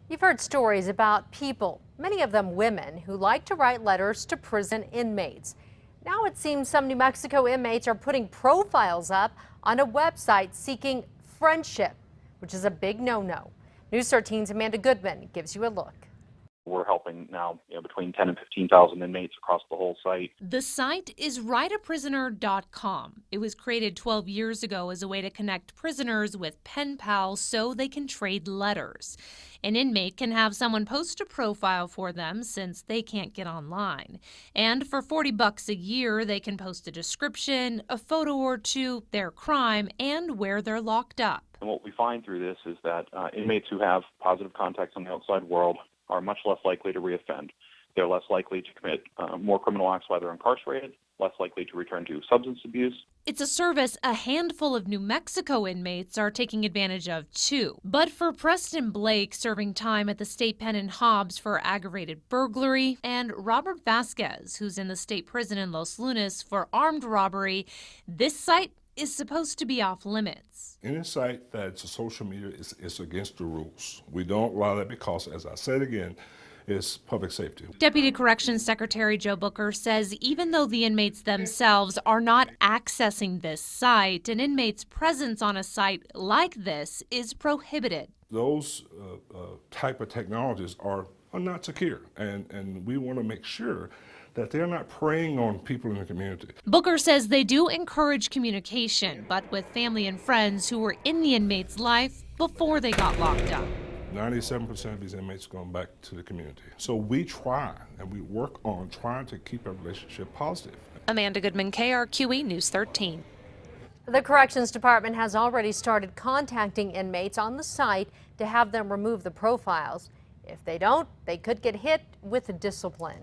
You've heard stories about people, many of them women, who like to write letters to prison inmates. Now it seems some New Mexico inmates are putting profiles up on a website seeking friendship, which is a big no-no. News 13's Amanda Goodman gives you a look. We're helping now between 10 and 15,000 inmates across the whole site. The site is writeaprisoner.com. It was created 12 years ago as a way to connect prisoners with pen pals so they can trade letters. An inmate can have someone post a profile for them since they can't get online. And for $40 a year, they can post a description, a photo or two, their crime, and where they're locked up. And what we find through this is that inmates who have positive contacts on the outside world are much less likely to reoffend. They're less likely to commit more criminal acts while they're incarcerated, less likely to return to substance abuse. It's a service a handful of New Mexico inmates are taking advantage of, too. But for Preston Blake, serving time at the state pen in Hobbs for aggravated burglary, and Robert Vasquez, who's in the state prison in Los Lunas for armed robbery, this site is supposed to be off limits. Any site that's a social media is against the rules. We don't allow that because, as I said again, it's public safety. Deputy Corrections Secretary Joe Booker says even though the inmates themselves are not accessing this site, an inmate's presence on a site like this is prohibited. Those type of technologies are not secure, and we want to make sure that they're not preying on people in the community. Booker says they do encourage communication, but with family and friends who were in the inmate's life before they got locked up. 97% of these inmates are going back to the community. So we try and we work on trying to keep our relationship positive. Amanda Goodman, KRQE News 13. The Corrections Department has already started contacting inmates on the site to have them remove the profiles. If they don't, they could get hit with discipline.